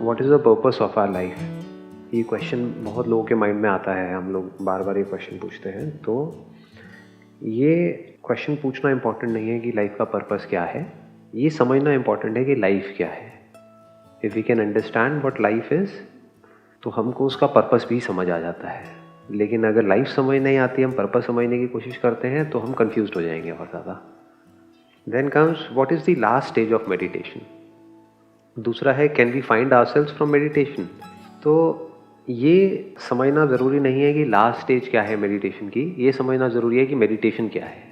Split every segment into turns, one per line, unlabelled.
What is the purpose of our life? ये question बहुत लोगों के माइंड में आता है, हम लोग बार बार ये क्वेश्चन पूछते हैं। तो ये क्वेश्चन पूछना इम्पोर्टेंट नहीं है कि लाइफ का पर्पस क्या है, ये समझना इम्पोर्टेंट है कि लाइफ क्या है। If we can understand what life is तो हमको उसका पर्पस भी समझ आ जाता है। लेकिन अगर लाइफ समझ नहीं आती, हम पर्पस समझने की कोशिश करते हैं तो हम कंफ्यूज हो जाएंगे बहुत ज़्यादा। Then comes what is the last stage of meditation. दूसरा है can we find ourselves from meditation. तो ये समझना ज़रूरी नहीं है कि लास्ट स्टेज क्या है मेडिटेशन की, ये समझना ज़रूरी है कि मेडिटेशन क्या है।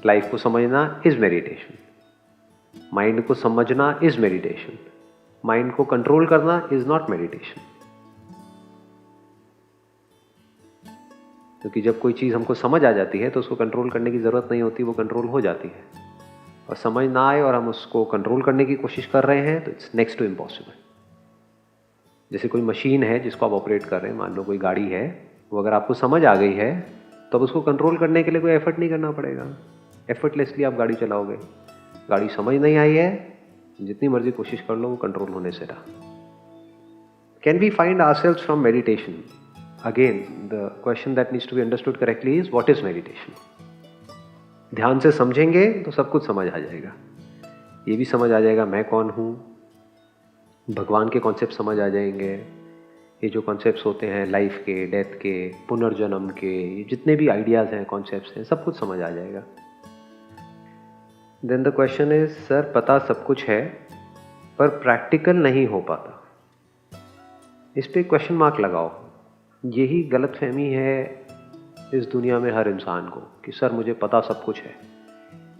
लाइफ को समझना इज़ मेडिटेशन, माइंड को समझना इज़ मेडिटेशन, माइंड को कंट्रोल करना इज़ नॉट मेडिटेशन। क्योंकि जब कोई चीज़ हमको समझ आ जाती है तो उसको कंट्रोल करने की ज़रूरत नहीं होती, वो कंट्रोल हो जाती है। और समझ ना आए और हम उसको कंट्रोल करने की कोशिश कर रहे हैं तो इट्स नेक्स्ट टू इम्पॉसिबल। जैसे कोई मशीन है जिसको आप ऑपरेट कर रहे हैं, मान लो कोई गाड़ी है, वो अगर आपको समझ आ गई है तो अब उसको कंट्रोल करने के लिए कोई एफर्ट नहीं करना पड़ेगा, एफर्टलेसली आप गाड़ी चलाओगे। गाड़ी समझ नहीं आई है, जितनी मर्जी कोशिश कर लो, वो कंट्रोल होने से रहा। Can we find ourselves from meditation? Again the question that needs to be understood correctly is what is meditation. ध्यान से समझेंगे तो सब कुछ समझ आ जाएगा। ये भी समझ आ जाएगा मैं कौन हूँ, भगवान के कॉन्सेप्ट समझ आ जाएंगे, ये जो कॉन्सेप्ट्स होते हैं लाइफ के, डेथ के, पुनर्जन्म के, ये जितने भी आइडियाज़ हैं, कॉन्सेप्ट्स हैं, सब कुछ समझ आ जाएगा। Then the question is sir पता सब कुछ है पर प्रैक्टिकल नहीं हो पाता, इस पे क्वेश्चन मार्क लगाओ। यही गलतफहमी है इस दुनिया में हर इंसान को कि सर मुझे पता सब कुछ है।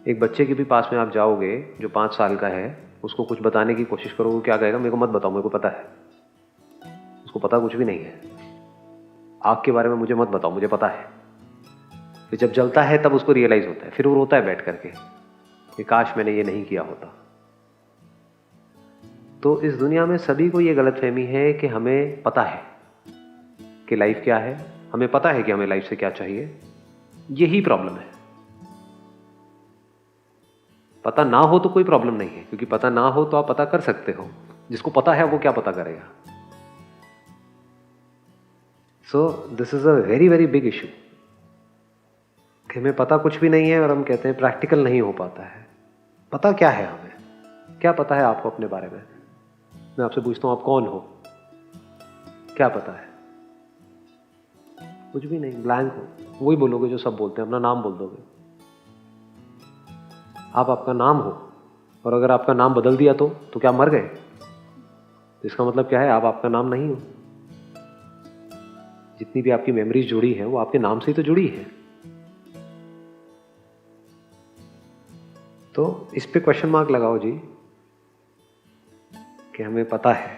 एक बच्चे के भी पास में आप जाओगे जो 5 साल का है, उसको कुछ बताने की कोशिश करोगे, क्या कहेगा? मेरे को मत बताओ, मेरे को पता है। उसको पता कुछ भी नहीं है। आग के बारे में मुझे मत बताओ, मुझे पता है। फिर जब जलता है तब उसको रियलाइज होता है, फिर वो रोता है बैठ करके कि काश मैंने ये नहीं किया होता। तो इस दुनिया में सभी को ये गलतफहमी है कि हमें पता है कि लाइफ क्या है, हमें पता है कि हमें लाइफ से क्या चाहिए। यही प्रॉब्लम है। पता ना हो तो कोई प्रॉब्लम नहीं है, क्योंकि पता ना हो तो आप पता कर सकते हो। जिसको पता है वो क्या पता करेगा? So this is a very very big issue कि हमें पता कुछ भी नहीं है और हम कहते हैं प्रैक्टिकल नहीं हो पाता है। पता क्या है हमें? क्या पता है आपको अपने बारे में? मैं आपसे पूछता हूं, आप कौन हो? क्या पता है? कुछ भी नहीं, ब्लैंक हो। वही बोलोगे जो सब बोलते हैं, अपना नाम बोल दोगे। आप आपका नाम हो, और अगर आपका नाम बदल दिया तो क्या मर गए? इसका मतलब क्या है? आप आपका नाम नहीं हो। जितनी भी आपकी मेमोरीज जुड़ी है वो आपके नाम से ही तो जुड़ी है। तो इस पे क्वेश्चन मार्क लगाओ जी कि हमें पता है।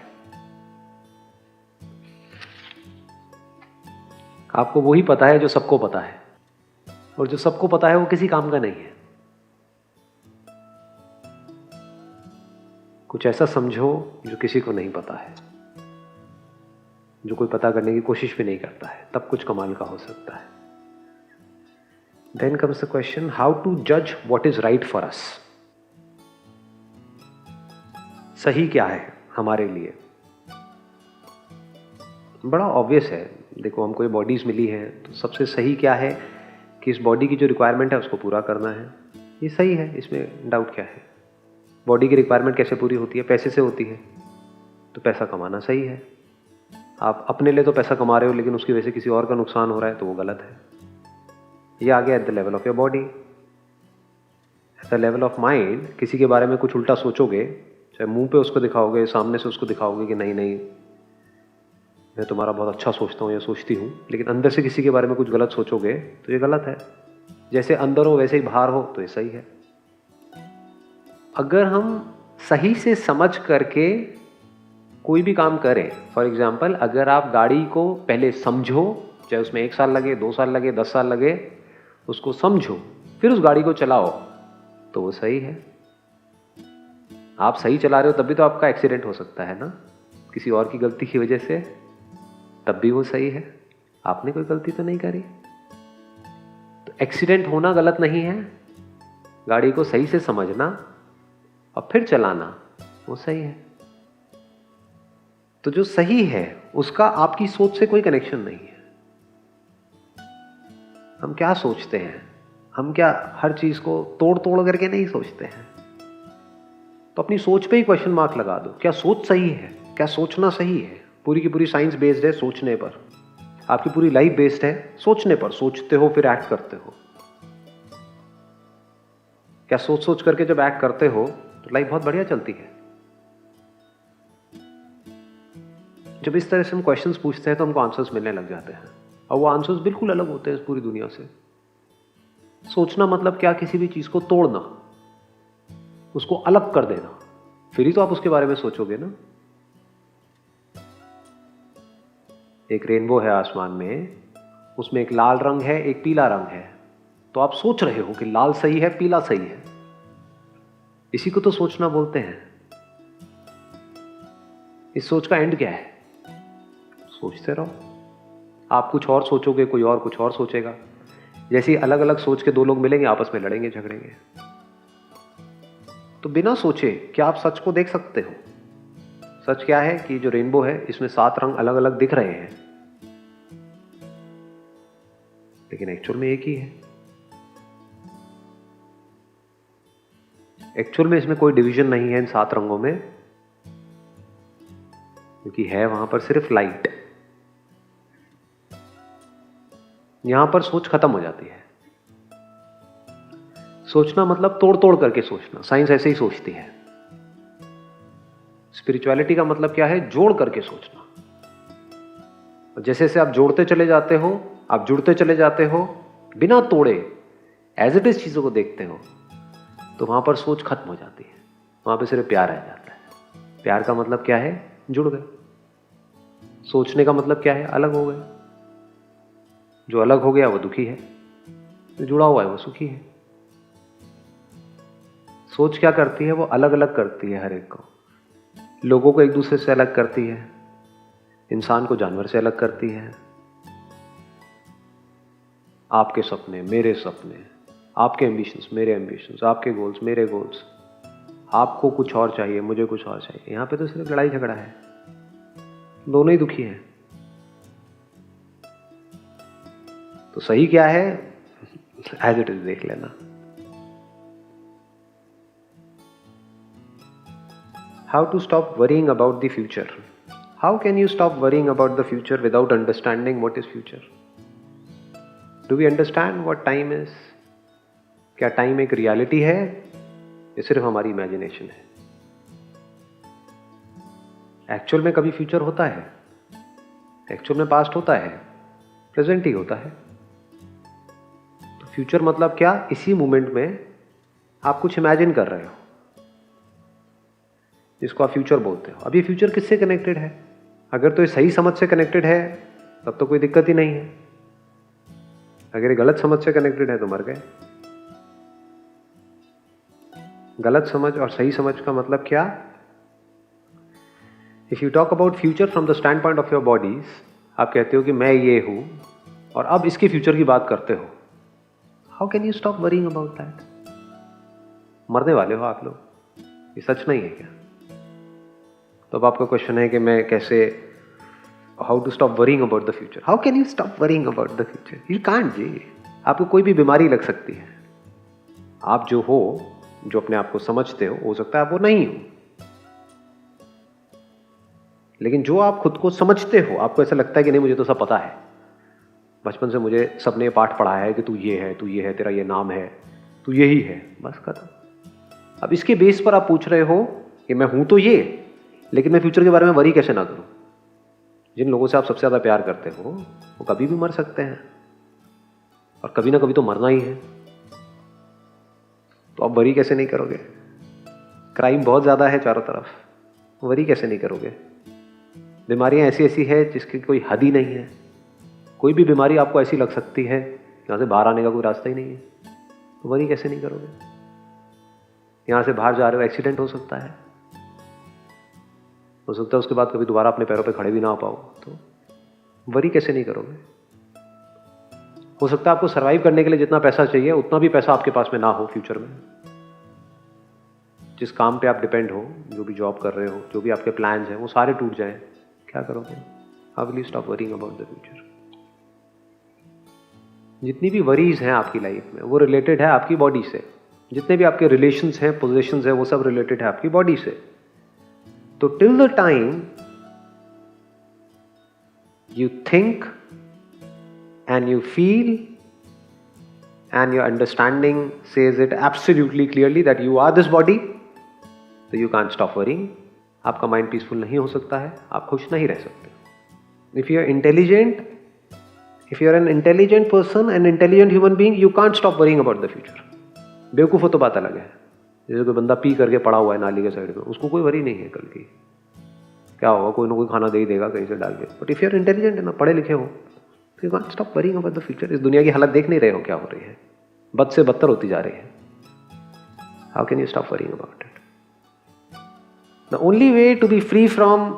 आपको वही पता है जो सबको पता है, और जो सबको पता है वो किसी काम का नहीं है। कुछ ऐसा समझो जो किसी को नहीं पता है, जो कोई पता करने की कोशिश भी नहीं करता है, तब कुछ कमाल का हो सकता है। Then comes the question how to जज what is right for us. सही क्या है हमारे लिए? बड़ा ऑब्वियस है। देखो, हमको ये बॉडीज मिली है तो सबसे सही क्या है कि इस बॉडी की जो रिक्वायरमेंट है उसको पूरा करना है। ये सही है, इसमें डाउट क्या है? बॉडी की रिक्वायरमेंट कैसे पूरी होती है? पैसे से होती है। तो पैसा कमाना सही है। आप अपने लिए तो पैसा कमा रहे हो, लेकिन उसकी वजह से किसी और का नुकसान हो रहा है तो वो गलत है। ये आ गया at the level of your body. At the level of mind, किसी के बारे में कुछ उल्टा सोचोगे, चाहे मुंह पे उसको दिखाओगे, सामने से उसको दिखाओगे कि नहीं नहीं मैं तुम्हारा बहुत अच्छा सोचता हूँ या सोचती हूँ, लेकिन अंदर से किसी के बारे में कुछ गलत सोचोगे तो ये गलत है। जैसे अंदर हो वैसे ही बाहर हो तो ये सही है। अगर हम सही से समझ करके कोई भी काम करें, फॉर एग्जाम्पल अगर आप गाड़ी को पहले समझो, चाहे उसमें 1 साल लगे, 2 साल लगे, 10 साल लगे, उसको समझो फिर उस गाड़ी को चलाओ तो वो सही है। आप सही चला रहे हो तब भी तो आपका एक्सीडेंट हो सकता है ना, किसी और की गलती की वजह से, तब भी वो सही है। आपने कोई गलती तो नहीं करी। तो एक्सीडेंट होना गलत नहीं है, गाड़ी को सही से समझना और फिर चलाना वो सही है। तो जो सही है उसका आपकी सोच से कोई कनेक्शन नहीं है। हम क्या सोचते हैं, हम क्या हर चीज को तोड़ तोड़ करके नहीं सोचते हैं। तो अपनी सोच पे ही क्वेश्चन मार्क लगा दो, क्या सोच सही है, क्या सोचना सही है। पूरी की पूरी साइंस बेस्ड है सोचने पर, आपकी पूरी लाइफ बेस्ड है सोचने पर। सोचते हो फिर एक्ट करते हो। क्या सोच सोच करके जब एक्ट करते हो तो लाइफ बहुत बढ़िया चलती है। जब इस तरह से हम क्वेश्चंस पूछते हैं तो हमको आंसर्स मिलने लग जाते हैं, और वो आंसर्स बिल्कुल अलग होते हैं इस पूरी दुनिया से। सोचना मतलब क्या, किसी भी चीज को तोड़ना, उसको अलग कर देना, फिर ही तो आप उसके बारे में सोचोगे ना। एक रेनबो है आसमान में, उसमें एक लाल रंग है, एक पीला रंग है। तो आप सोच रहे हो कि लाल सही है, पीला सही है। इसी को तो सोचना बोलते हैं। इस सोच का एंड क्या है? सोचते रहो। आप कुछ और सोचोगे, कोई और कुछ और सोचेगा। जैसे अलग अलग सोच के दो लोग मिलेंगे, आपस में लड़ेंगे, झगड़ेंगे। तो बिना सोचे क्या आप सच को देख सकते हो? सच क्या है कि जो रेनबो है इसमें 7 रंग अलग अलग दिख रहे हैं, लेकिन एक्चुअल में एक ही है। एक्चुअल में इसमें कोई डिवीजन नहीं है इन 7 रंगों में, क्योंकि है वहां पर सिर्फ लाइट। यहां पर सोच खत्म हो जाती है। सोचना मतलब तोड़ तोड़ करके सोचना। साइंस ऐसे ही सोचती है। स्पिरिचुअलिटी का मतलब क्या है? जोड़ करके सोचना। और जैसे जैसे आप जोड़ते चले जाते हो, आप जुड़ते चले जाते हो, बिना तोड़े एज इट इज चीजों को देखते हो, तो वहां पर सोच खत्म हो जाती है। वहां पे सिर्फ प्यार रह जाता है। प्यार का मतलब क्या है? जुड़ गए। सोचने का मतलब क्या है? अलग हो गए। जो अलग हो गया वो दुखी है, जो जुड़ा हुआ है वो सुखी है। सोच क्या करती है? वो अलग अलग करती है हर एक को। लोगों को एक दूसरे से अलग करती है, इंसान को जानवर से अलग करती है। आपके सपने, मेरे सपने, आपके एम्बिशंस, मेरे एम्बिशंस, आपके गोल्स, मेरे गोल्स। आपको कुछ और चाहिए, मुझे कुछ और चाहिए। यहां पे तो सिर्फ लड़ाई झगड़ा है, दोनों ही दुखी हैं। तो सही क्या है? एज इट इज देख लेना। How to stop worrying about the future? How can you stop worrying about the future without understanding what is future? Do we understand what time is? क्या टाइम एक रियलिटी है या सिर्फ हमारी imagination है? Actual में कभी फ्यूचर होता है? एक्चुअल में पास्ट होता है? प्रेजेंट ही होता है। तो फ्यूचर मतलब क्या? इसी मोमेंट में आप कुछ इमेजिन कर रहे हो, जिसको आप फ्यूचर बोलते हो। अब ये फ्यूचर किससे कनेक्टेड है? अगर तो ये सही समझ से कनेक्टेड है तब तो कोई दिक्कत ही नहीं है। अगर ये गलत समझ से कनेक्टेड है तो मर गए। गलत समझ और सही समझ का मतलब क्या? If you talk about future from the stand point of your bodies, आप कहते हो कि मैं ये हूं और अब इसके फ्यूचर की बात करते हो। How can you stop worrying about that? मरने वाले हो आप लोग, ये सच नहीं है क्या? तो अब आपका क्वेश्चन है कि मैं कैसे, how to stop worrying about the future? How can you stop worrying about the future? You can't जी। आपको कोई भी बीमारी लग सकती है। आप जो हो, जो अपने आप को समझते हो सकता है आप वो नहीं हो। लेकिन जो आप खुद को समझते हो, आपको ऐसा लगता है कि नहीं मुझे तो सब पता है, बचपन से मुझे सबने पाठ पढ़ाया है कि तू ये है, तू ये है, तेरा ये नाम है, तू यही है, बस खत्म। अब इसके बेस पर आप पूछ रहे हो कि मैं हूं तो ये, लेकिन मैं फ्यूचर के बारे में वरी कैसे ना करूं? जिन लोगों से आप सबसे ज्यादा प्यार करते हो वो कभी भी मर सकते हैं, और कभी ना कभी तो मरना ही है। तो आप वरी कैसे नहीं करोगे? क्राइम बहुत ज्यादा है चारों तरफ, वरी कैसे नहीं करोगे? बीमारियां ऐसी ऐसी है जिसकी कोई हद ही नहीं है। कोई भी बीमारी आपको ऐसी लग सकती है जहां से बाहर आने का कोई रास्ता ही नहीं है, तो वरी कैसे नहीं करोगे? यहां से बाहर जा रहे हो, एक्सीडेंट हो सकता है उसके बाद कभी दोबारा अपने पैरों पे खड़े भी ना हो पाओ, तो वरी कैसे नहीं करोगे? हो सकता है आपको सरवाइव करने के लिए जितना पैसा चाहिए उतना भी पैसा आपके पास में ना हो फ्यूचर में। जिस काम पे आप डिपेंड हो, जो भी जॉब कर रहे हो, जो भी आपके प्लान्स हैं, वो सारे टूट जाएं। क्या करोगे? How will you stop worrying about the future? जितनी भी वरीज हैं आपकी लाइफ में वो रिलेटेड है आपकी बॉडी से। जितने भी आपके रिलेशंस हैं, पोजीशंस हैं, वो सब रिलेटेड है आपकी बॉडी से। तो till the time you think and you feel and your understanding says it absolutely clearly that you are this body, so you can't stop worrying. आपका माइंड पीसफुल नहीं हो सकता है, आप खुश नहीं रह सकते। If you are intelligent, if you are an intelligent person, an intelligent human being, you can't stop worrying about the future. बेवकूफ़ हो तो बात अलग है। जैसे कोई बंदा पी करके पड़ा हुआ है नाली के साइड में, उसको कोई वरी नहीं है कल की क्या होगा, कोई ना कोई खाना दे ही देगा कहीं से डाल के। But if you are intelligent है ना, पढ़े लिखे हो, तो you can't stop worrying about the future. इस दुनिया की हालत देख नहीं रहे हो क्या हो रही है, बद से बदतर होती जा रही है। How can you stop worrying about it? The only way to be free from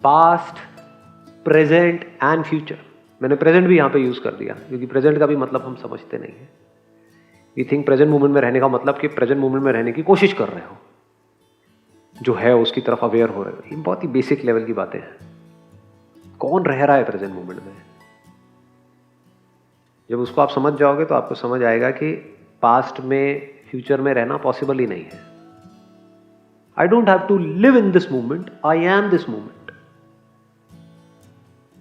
past, present and future, मैंने प्रेजेंट भी यहाँ पे यूज कर दिया क्योंकि प्रेजेंट का भी मतलब हम समझते नहीं है। वी थिंक प्रेजेंट मोमेंट में रहने का मतलब कि प्रेजेंट मोमेंट में रहने की कोशिश कर रहे हो, जो है उसकी तरफ अवेयर हो रहे हो। ये बहुत ही बेसिक लेवल की बातें हैं। कौन रह रहा है प्रेजेंट मोमेंट में? जब उसको आप समझ जाओगे तो आपको समझ आएगा कि पास्ट में, फ्यूचर में रहना पॉसिबल ही नहीं है। I don't have to live in this moment, I am this moment.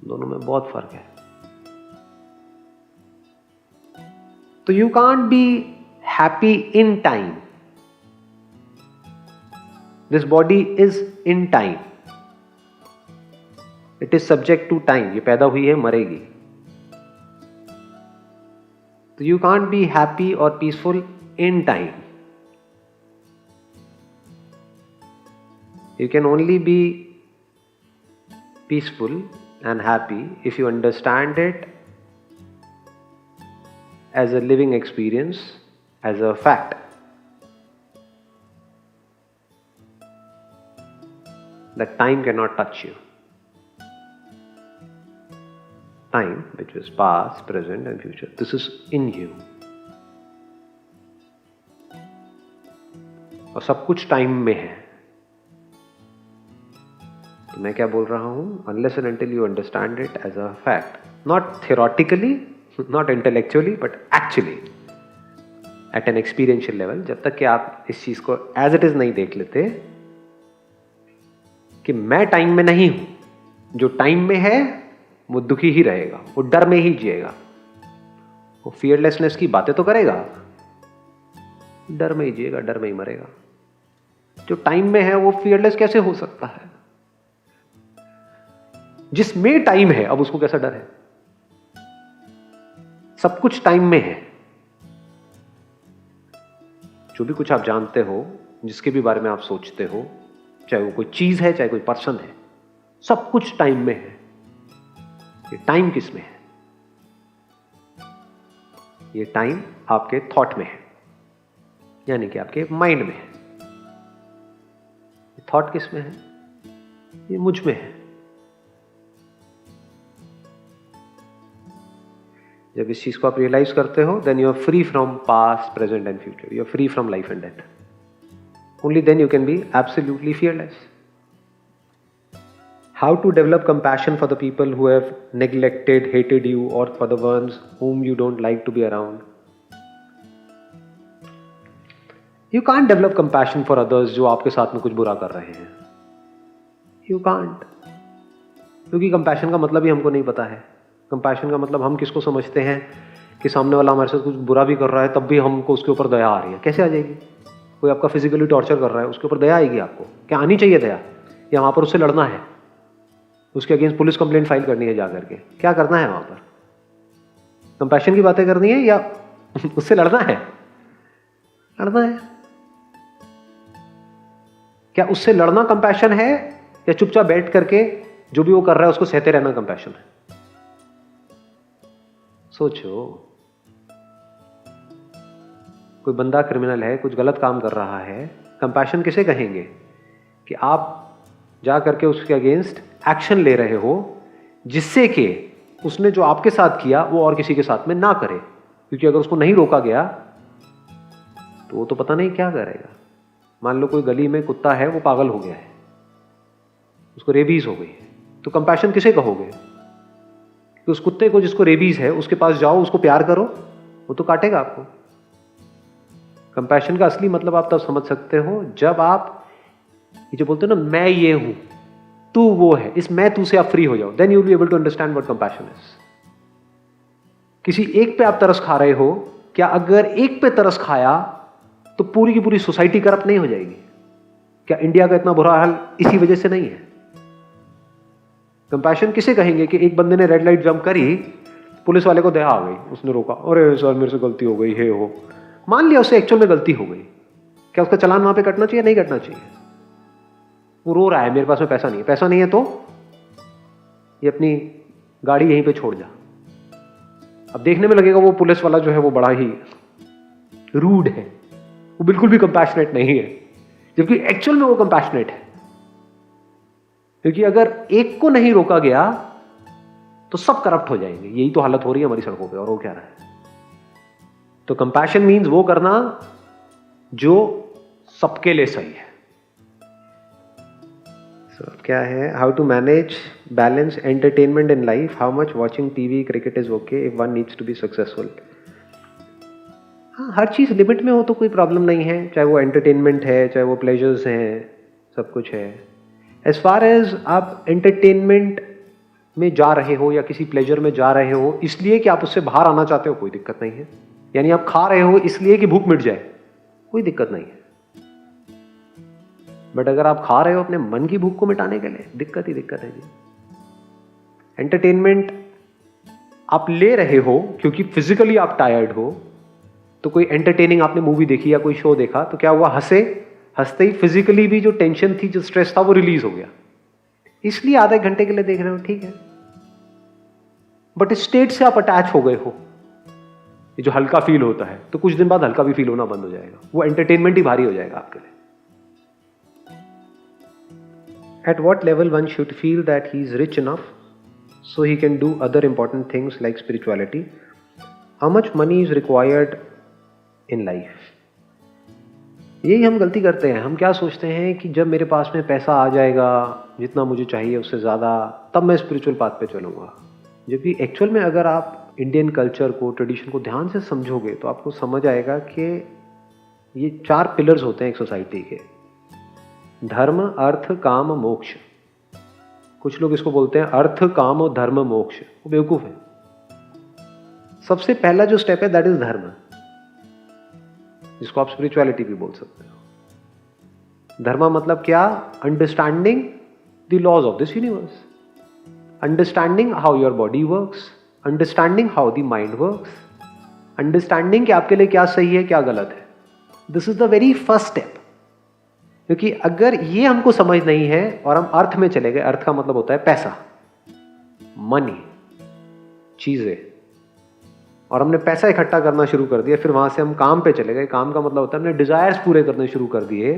दोनों में बहुत फर्क है। तो you can't be happy in time. This body is in time. It is subject to time. ये पैदा हुई है, मरेगी। तो you can't be happy or peaceful in time. You can only be peaceful and happy if you understand it as a living experience, as a fact. That time cannot touch you. Time, which is past, present and future, this is in you. और सब कुछ time में है। तो मैं क्या बोल रहा हूं? Unless and until you understand it as a fact, not theoretically, not intellectually, but actually at an experiential level, जब तक कि आप इस चीज को as it is नहीं देख लेते कि मैं टाइम में नहीं हूं, जो टाइम में है वो दुखी ही रहेगा, वो डर में ही जिएगा, वो फियरलेसनेस की बातें तो करेगा, डर में ही जिएगा, डर में ही मरेगा। जो टाइम में है वो फियरलेस कैसे हो सकता है? जिसमें टाइम है, अब उसको कैसा डर है? सब कुछ टाइम में है। जो भी कुछ आप जानते हो, जिसके भी बारे में आप सोचते हो, चाहे वो कोई चीज है, चाहे कोई पर्सन है, सब कुछ टाइम में है। ये टाइम किस में है? ये टाइम आपके थॉट में है, यानी कि आपके माइंड में है। ये थॉट किस में है? ये मुझ में है। जब इस चीज को आप रियलाइज करते हो, then you are free from past, present and future. You are free from life and death. Only then you can be absolutely fearless. How to develop compassion for the people who have neglected, hated you, or for the ones whom you don't like to be around? You can't develop compassion for others जो आपके साथ में कुछ बुरा कर रहे हैं। You can't. क्योंकि compassion का मतलब ही हमको नहीं पता है। compassion का मतलब हम किसको समझते हैं कि सामने वाला हमारे साथ कुछ बुरा भी कर रहा है, तब भी हमको उसके ऊपर दया आ रही है। कैसे आ जाएगी? कोई आपका फिजिकली टॉर्चर कर रहा है, उसके ऊपर दया आएगी आपको? क्या आनी चाहिए दया? या वहां पर उससे लड़ना है, उसके अगेंस्ट पुलिस कंप्लेंट फाइल करनी है जाकर के? क्या करना है वहां पर? कंपैशन की बातें करनी है या उससे लड़ना है? लड़ना है। क्या उससे लड़ना कंपैशन है या चुपचाप बैठ करके जो भी वो कर रहा है उसको सहते रहना कंपैशन है? सोचो। कोई बंदा क्रिमिनल है, कुछ गलत काम कर रहा है, कंपैशन किसे कहेंगे? कि आप जा करके उसके अगेंस्ट एक्शन ले रहे हो जिससे कि उसने जो आपके साथ किया वो और किसी के साथ में ना करे, क्योंकि अगर उसको नहीं रोका गया तो वो तो पता नहीं क्या करेगा। मान लो कोई गली में कुत्ता है, वो पागल हो गया है, उसको रेबीज हो गई, तो कंपैशन किसे कहोगे? कि उस कुत्ते को जिसको रेबीज है उसके पास जाओ, उसको प्यार करो, वो तो काटेगा आपको। कंपैशन का असली मतलब आप तब समझ सकते हो जब आप ये जो बोलते हो ना, मैं ये हूं तू वो है, इस मैं तू से आप फ्री हो जाओ, then you will be able to understand what compassion is. किसी एक पे आप तरस खा रहे हो, क्या अगर एक पे तरस खाया तो पूरी की पूरी सोसाइटी करप्ट नहीं हो जाएगी? क्या इंडिया का इतना बुरा हाल इसी वजह से नहीं है? कंपैशन किसे कहेंगे कि एक बंदे ने रेड लाइट जंप करी, पुलिस वाले को दया आ गई, उसने रोका, अरे सर मेरे से गलती हो गई है, हो मान लिया उससे एक्चुअल में गलती हो गई, क्या उसका चालान वहां पे कटना चाहिए? नहीं कटना चाहिए। वो रो रहा है मेरे पास में पैसा नहीं है, पैसा नहीं है तो ये अपनी गाड़ी यहीं पे छोड़ जा। अब देखने में लगेगा वो पुलिस वाला जो है वो बड़ा ही रूड है, वो बिल्कुल भी कंपैशनेट नहीं है, जबकि एक्चुअल में वो कंपैशनेट है। क्योंकि अगर एक को नहीं रोका गया तो सब करप्ट हो जाएंगे। यही तो हालत हो रही है हमारी सड़कों पे, और वो क्या रहा है? तो कंपैशन मीन्स वो करना जो सबके लिए सही है। क्या है? How to manage balance entertainment in life, how much watching TV cricket is okay if one needs to be successful. हाँ, हर चीज लिमिट में हो तो कोई प्रॉब्लम नहीं है, चाहे वो एंटरटेनमेंट है, चाहे वो प्लेजर्स हैं, सब कुछ है। एज फार एज आप एंटरटेनमेंट में जा रहे हो या किसी प्लेजर में जा रहे हो इसलिए कि आप उससे बाहर आना चाहते हो, कोई दिक्कत नहीं है। यानी आप खा रहे हो इसलिए कि भूख मिट जाए, कोई दिक्कत नहीं है। बट अगर आप खा रहे हो अपने मन की भूख को मिटाने के लिए, दिक्कत ही दिक्कत है जी। एंटरटेनमेंट आप ले रहे हो क्योंकि फिजिकली आप टायर्ड हो, तो कोई एंटरटेनिंग आपने मूवी देखी या कोई शो देखा तो क्या हुआ? हंसते ही फिजिकली भी जो टेंशन थी, जो स्ट्रेस था, वो रिलीज हो गया, इसलिए आधे घंटे के लिए देख रहे हो, ठीक है। बट स्टेट से आप अटैच हो गए हो, ये जो हल्का फील होता है, तो कुछ दिन बाद हल्का भी फील होना बंद हो जाएगा, वो एंटरटेनमेंट ही भारी हो जाएगा आपके लिए। At what level one should feel that he is rich enough so he can do other important things like spirituality? How much money is required in life? यही हम गलती करते हैं। हम क्या सोचते हैं कि जब मेरे पास में पैसा आ जाएगा, जितना मुझे चाहिए उससे ज़्यादा, तब मैं स्पिरिचुअल पाथ पे चलूँगा। जबकि एक्चुअल में अगर आप इंडियन कल्चर को, ट्रेडिशन को ध्यान से समझोगे तो आपको समझ आएगा कि ये 4 पिलर्स होते हैं एक सोसाइटी के: धर्म, अर्थ, काम, मोक्ष। कुछ लोग इसको बोलते हैं अर्थ, काम और धर्म, मोक्ष। वो बेवकूफ है। सबसे पहला जो स्टेप है दैट इज धर्म, जिसको आप स्पिरिचुअलिटी भी बोल सकते हो। धर्म मतलब क्या? Understanding the laws of this universe, understanding how your body works, understanding how the mind works, understanding कि आपके लिए क्या सही है, क्या गलत है। This is the very first step. क्योंकि अगर ये हमको समझ नहीं है और हम अर्थ में चले गए, अर्थ का मतलब होता है पैसा, मनी, चीजें, और हमने पैसा इकट्ठा करना शुरू कर दिया, फिर वहां से हम काम पे चले गए, काम का मतलब होता है हमने डिजायर्स पूरे करने शुरू कर दिए,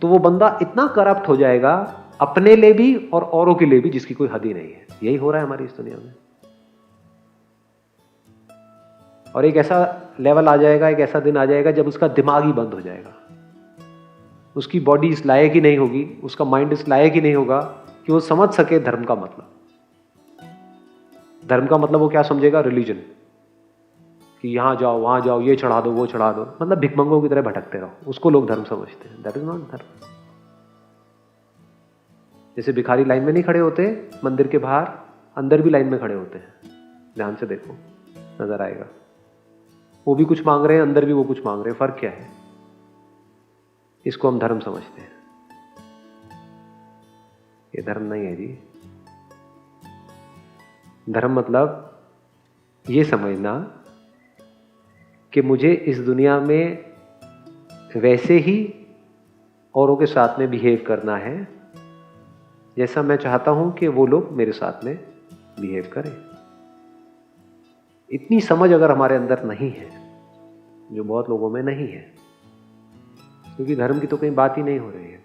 तो वो बंदा इतना करप्ट हो जाएगा अपने लिए भी और औरों के लिए भी, जिसकी कोई हद ही नहीं है। यही हो रहा है हमारी इस दुनिया में। और एक ऐसा लेवल आ जाएगा, एक ऐसा दिन आ जाएगा जब उसका दिमाग ही बंद हो जाएगा, उसकी बॉडी इस लायक ही नहीं होगी, उसका माइंड इस लायक ही नहीं होगा कि वो समझ सके धर्म का मतलब। धर्म का मतलब वो क्या समझेगा? रिलीजन, कि यहां जाओ, वहां जाओ, ये चढ़ा दो, वो चढ़ा दो, मतलब भिखमंगों की तरह भटकते रहो, उसको लोग धर्म समझते हैं। दैट इज नॉट धर्म। जैसे भिखारी लाइन में नहीं खड़े होते मंदिर के बाहर, अंदर भी लाइन में खड़े होते हैं, ध्यान से देखो, नजर आएगा। वो भी कुछ मांग रहे हैं, अंदर भी वो कुछ मांग रहे हैं, फर्क क्या है? इसको हम धर्म समझते हैं। ये धर्म नहीं है जी। धर्म मतलब ये समझना कि मुझे इस दुनिया में वैसे ही औरों के साथ में बिहेव करना है जैसा मैं चाहता हूं कि वो लोग मेरे साथ में बिहेव करें। इतनी समझ अगर हमारे अंदर नहीं है, जो बहुत लोगों में नहीं है, क्योंकि धर्म की तो कहीं बात ही नहीं हो रही है।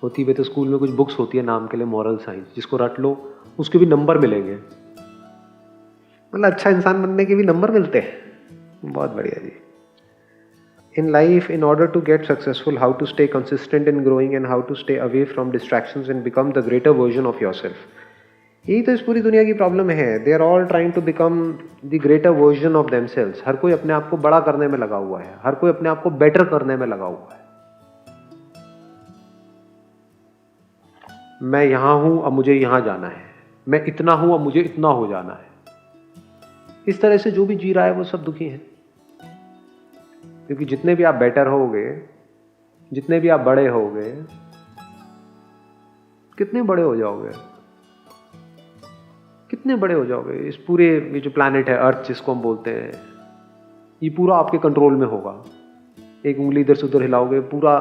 होती भी तो स्कूल में कुछ बुक्स होती है नाम के लिए, मॉरल साइंस, जिसको रट लो उसके भी नंबर मिलेंगे, मतलब अच्छा इंसान बनने के भी नंबर मिलते हैं। बहुत बढ़िया जी। in life, in order to get successful, how to stay consistent in growing and how to stay away from distractions and become the greater version of yourself. यही तो इस पूरी दुनिया की प्रॉब्लम है. They are all trying to become the greater version of themselves. हर कोई अपने आप को बड़ा करने में लगा हुआ है, हर कोई अपने आप को बेटर करने में लगा हुआ है. मैं यहां हूं, अब मुझे यहां जाना है. मैं इतना हूं, अब मुझे इतना हो जाना है. इस तरह से जो भी जी रहा है वो सब दुखी है. क्योंकि जितने भी आप बेटर होगे, जितने भी आप बड़े होगे, कितने बड़े हो जाओगे, कितने बड़े हो जाओगे. इस पूरे ये जो प्लैनेट है अर्थ जिसको हम बोलते हैं, ये पूरा आपके कंट्रोल में होगा. एक उंगली इधर से उधर हिलाओगे, पूरा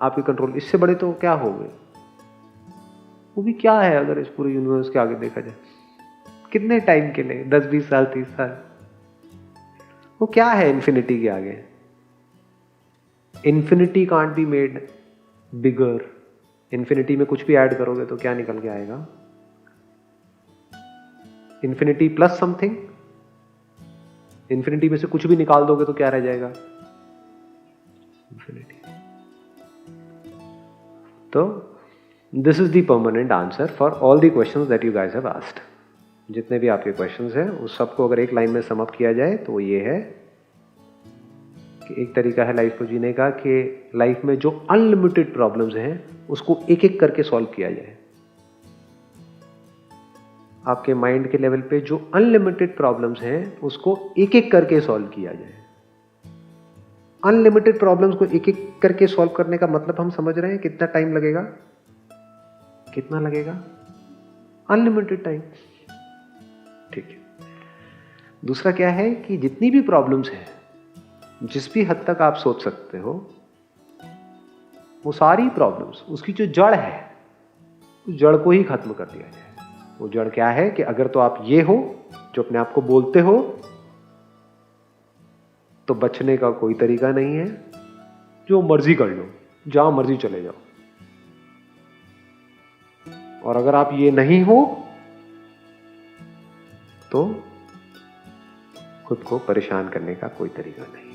आपके कंट्रोल. इससे बड़े तो क्या होगे. वो भी क्या है अगर इस पूरे यूनिवर्स के आगे देखा जाए. कितने टाइम के लिए, 10-20 साल, 30 साल, वो क्या है इन्फिनिटी के आगे. Infinity can't be made bigger. Infinity में कुछ भी ऐड करोगे तो क्या निकल के आएगा. Infinity plus something. इन्फिनिटी में से कुछ भी निकाल दोगे तो क्या रह जाएगा. इन्फिनिटी. तो this is the permanent answer for all the questions that you guys have asked. जितने भी आपके क्वेश्चंस हैं उस सबको अगर एक लाइन में सम अप किया जाए तो ये है कि एक तरीका है लाइफ को जीने का कि लाइफ में जो अनलिमिटेड प्रॉब्लम्स हैं उसको एक एक करके सॉल्व किया जाए. आपके माइंड के लेवल पे जो अनलिमिटेड प्रॉब्लम्स हैं उसको एक एक करके सॉल्व किया जाए. अनलिमिटेड प्रॉब्लम्स को एक एक करके सॉल्व करने का मतलब हम समझ रहे हैं कितना टाइम लगेगा. कितना लगेगा. Unlimited time. ठीक है. दूसरा क्या है कि जितनी भी प्रॉब्लम्स हैं, जिस भी हद तक आप सोच सकते हो, वो सारी प्रॉब्लम्स, उसकी जो जड़ है उस जड़ को ही खत्म कर दिया जाए. वो जड़ क्या है कि अगर तो आप ये हो जो अपने आप को बोलते हो तो बचने का कोई तरीका नहीं है. जो मर्जी कर लो, जहां मर्जी चले जाओ. और अगर आप ये नहीं हो तो खुद को परेशान करने का कोई तरीका नहीं.